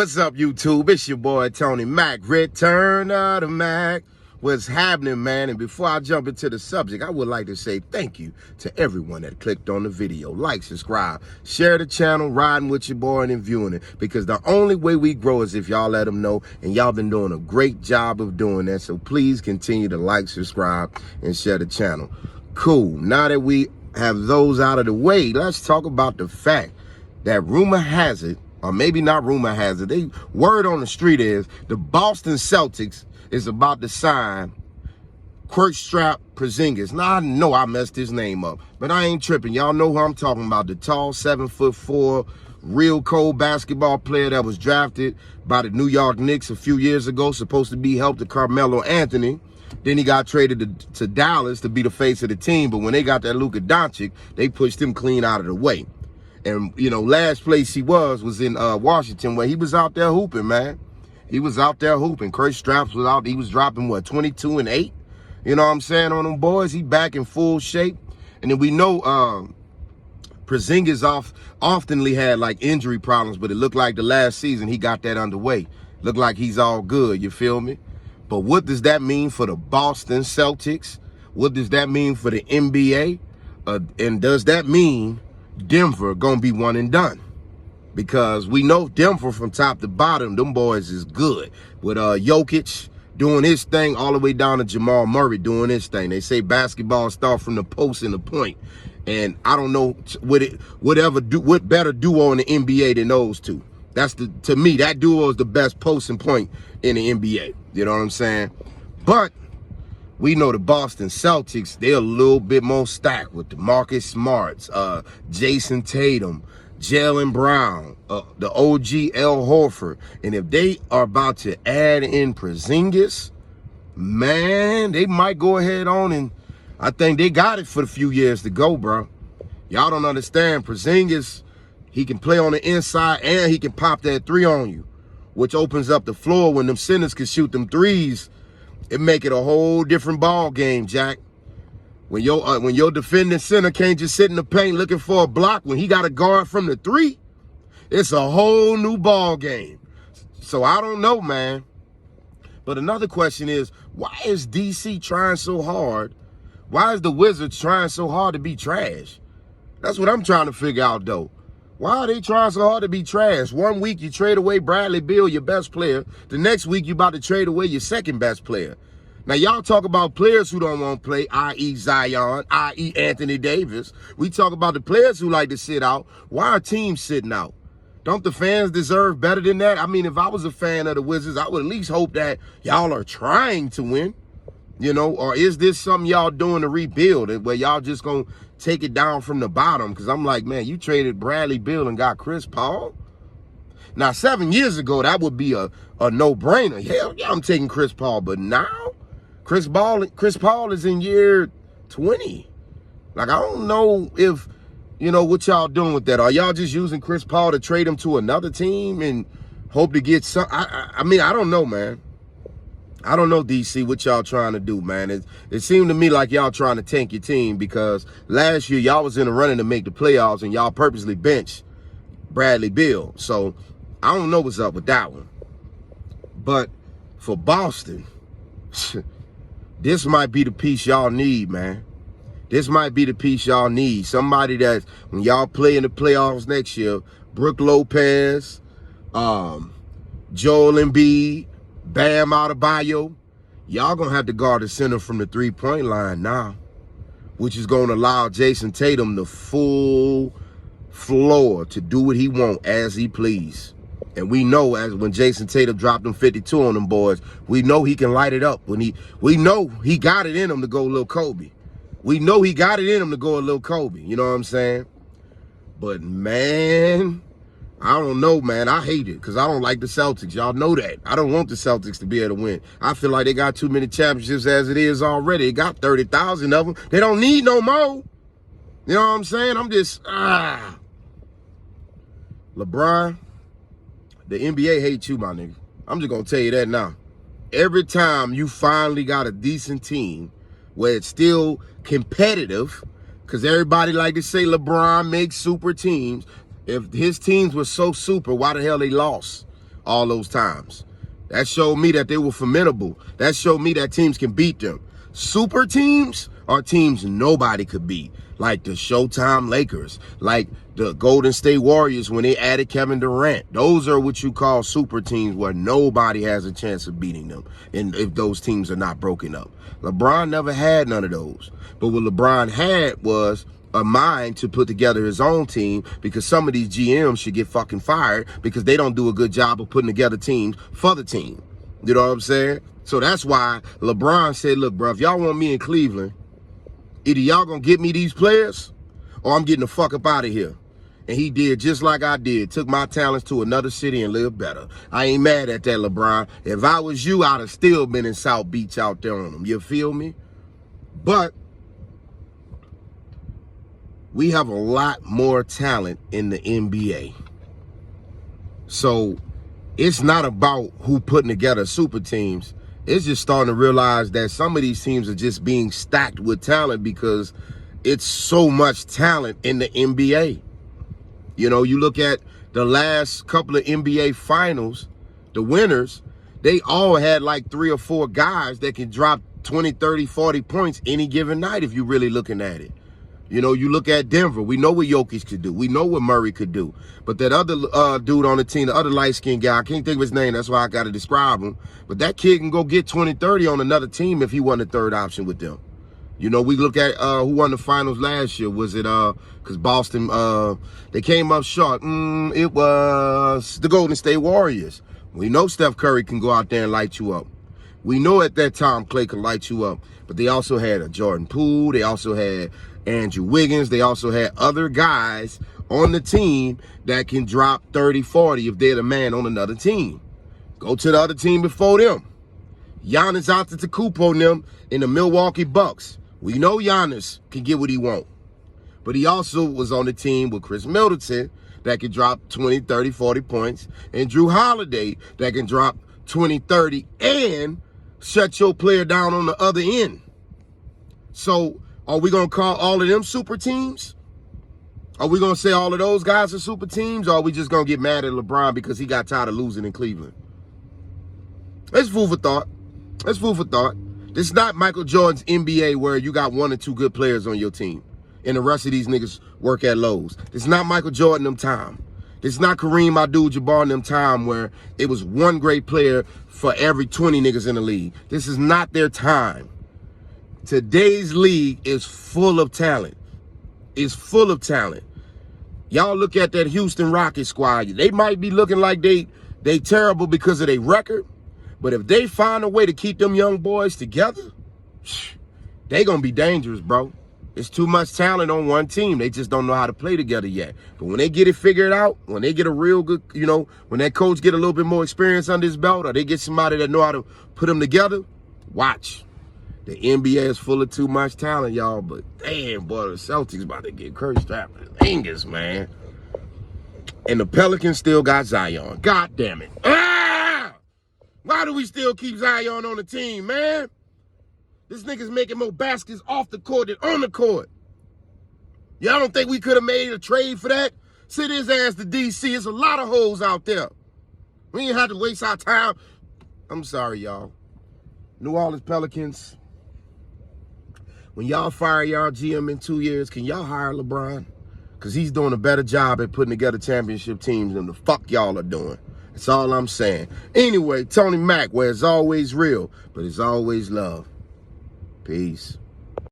What's up, YouTube? It's your boy Tony Mac. Return of the Mac. What's happening, man? And before I jump into the subject, I would like to say thank you to everyone that clicked on the video. Like, subscribe, share the channel, riding with your boy and viewing it. Because the only way we grow is if y'all let them know. And y'all been doing a great job of doing that. So please continue to like, subscribe, and share the channel. Cool. Now that we have those out of the way, let's talk about the fact that rumor has it, or maybe not rumor has it, word on the street is the Boston Celtics is about to sign Kirstaps Prizingis. Now, I know I messed his name up, but I ain't tripping. Y'all know who I'm talking about, the tall 7'4", real cold basketball player that was drafted by the New York Knicks a few years ago, supposed to be help to Carmelo Anthony. Then he got traded to Dallas to be the face of the team, but when they got that Luka Doncic, they pushed him clean out of the way. And, you know, last place he was in Washington, where he was out there hooping, man. He was out there hooping. Kirstaps was out. He was dropping, what, 22 and 8? You know what I'm saying, on them boys? He back in full shape. And then we know Porzingis oftenly had, like, injury problems, but it looked like the last season he got that underway. Looked like he's all good, you feel me? But what does that mean for the Boston Celtics? What does that mean for the NBA? And does that mean Denver gonna be one and done? Because we know Denver from top to bottom, them boys is good. With Jokic doing his thing all the way down to Jamal Murray doing his thing. They say basketball start from the post and the point. And I don't know what better duo in the NBA than those two. To me, that duo is the best post and point in the NBA. You know what I'm saying? But we know the Boston Celtics, they're a little bit more stacked with the Marcus Smarts, Jason Tatum, Jaylen Brown, the OG Al Horford. And if they are about to add in Porzingis, man, they might go ahead on, and I think they got it for a few years to go, bro. Y'all don't understand. Porzingis, he can play on the inside and he can pop that three on you, which opens up the floor when them centers can shoot them threes. It make it a whole different ball game, Jack. When your defending center can't just sit in the paint looking for a block, when he got a guard from the three, it's a whole new ball game. So I don't know, man. But another question is, why is DC trying so hard? Why is the Wizards trying so hard to be trash? That's what I'm trying to figure out, though. Why are they trying so hard to be trash? One week you trade away Bradley Beal, your best player. The next week you about to trade away your second best player. Now, y'all talk about players who don't want to play, i.e. Zion, i.e. Anthony Davis. We talk about the players who like to sit out. Why are teams sitting out? Don't the fans deserve better than that? I mean, if I was a fan of the Wizards, I would at least hope that y'all are trying to win. You know, or is this something y'all doing to rebuild it, where y'all just going to take it down from the bottom? Because I'm like, man, you traded Bradley Beal and got Chris Paul? Now, 7 years ago, that would be a no-brainer. Hell yeah, I'm taking Chris Paul. But now, Chris Paul is in year 20. Like, I don't know if, you know, what y'all doing with that. Are y'all just using Chris Paul to trade him to another team and hope to get some? I mean, I don't know, man. I don't know, DC, what y'all trying to do, man. It seemed to me like y'all trying to tank your team, because last year y'all was in the running to make the playoffs and y'all purposely benched Bradley Beal. So I don't know what's up with that one. But for Boston, this might be the piece y'all need, man. This might be the piece y'all need. Somebody that, when y'all play in the playoffs next year, Brook Lopez, Joel Embiid, Bam Adebayo, y'all gonna have to guard the center from the three-point line now, which is gonna allow Jason Tatum the full floor to do what he want as he please. And we know, as when Jason Tatum dropped them 52 on them boys, we know he can light it up. We know he got it in him to go a little Kobe. We know he got it in him to go a little Kobe. You know what I'm saying? But man, I don't know, man. I hate it because I don't like the Celtics. Y'all know that. I don't want the Celtics to be able to win. I feel like they got too many championships as it is already. They got 30,000 of them. They don't need no more. You know what I'm saying? I'm just, LeBron, the NBA hates you, my nigga. I'm just going to tell you that now. Every time you finally got a decent team where it's still competitive, because everybody like to say LeBron makes super teams. If his teams were so super, why the hell they lost? all those times. That showed me that they were formidable. That showed me that teams can beat them. Super teams are teams nobody could beat, like the Showtime Lakers, like the Golden State Warriors when they added Kevin Durant. Those are what you call super teams where nobody has a chance of beating them, and if those teams are not broken up. LeBron never had none of those. But what LeBron had was a mind to put together his own team, because some of these GMs should get fucking fired because they don't do a good job of putting together teams for the team. You know what I'm saying? So that's why LeBron said, look, bro, if y'all want me in Cleveland, either y'all gonna get me these players or I'm getting the fuck up out of here. And he did just like I did. Took my talents to another city and lived better. I ain't mad at that, LeBron. If I was you, I'd have still been in South Beach out there on them. You feel me? But we have a lot more talent in the NBA. So it's not about who putting together super teams. It's just starting to realize that some of these teams are just being stacked with talent because it's so much talent in the NBA. You know, you look at the last couple of NBA finals, the winners, they all had like 3 or 4 guys that can drop 20, 30, 40 points any given night if you're really looking at it. You know, you look at Denver. We know what Jokic could do. We know what Murray could do. But that other dude on the team, the other light-skinned guy, I can't think of his name. That's why I got to describe him. But that kid can go get 20, 30 on another team if he wasn't a third option with them. You know, we look at who won the finals last year. Was it because Boston, they came up short. It was the Golden State Warriors. We know Steph Curry can go out there and light you up. We know at that time Clay can light you up. But they also had a Jordan Poole. They also had Andrew Wiggins. They also had other guys on the team that can drop 30, 40 if they're the man on another team. Go to the other team before them. Giannis Antetokounmpo and them in the Milwaukee Bucks. We know Giannis can get what he want. But he also was on the team with Chris Middleton that can drop 20, 30, 40 points, and Drew Holiday that can drop 20, 30 and shut your player down on the other end. So are we going to call all of them super teams? Are we going to say all of those guys are super teams? Or are we just going to get mad at LeBron because he got tired of losing in Cleveland? It's food for thought. It's food for thought. This is not Michael Jordan's NBA where you got 1 or 2 good players on your team and the rest of these niggas work at Lowe's. This is not Michael Jordan them time. This is not Kareem Abdul-Jabbar them time where it was 1 great player for every 20 niggas in the league. This is not their time. Today's league is full of talent. It's full of talent. Y'all look at that Houston Rockets squad. They might be looking like they terrible because of their record. But if they find a way to keep them young boys together, they gonna be dangerous, bro. It's too much talent on one team. They just don't know how to play together yet. But when they get it figured out, when they get a real good, you know, when that coach get a little bit more experience under his belt, or they get somebody that know how to put them together, watch. The NBA is full of too much talent, y'all. But damn, boy, the Celtics about to get Kirstaps Prizingis, man. And the Pelicans still got Zion. God damn it. Ah! Why do we still keep Zion on the team, man? This nigga's making more baskets off the court than on the court. Y'all don't think we could have made a trade for that? Send his ass to D.C. There's a lot of hoes out there. We ain't have to waste our time. I'm sorry, y'all. New Orleans Pelicans, when y'all fire y'all GM in 2 years, can y'all hire LeBron? Because he's doing a better job at putting together championship teams than the fuck y'all are doing. That's all I'm saying. Anyway, Tony Mack, where it's always real, but it's always love. Peace.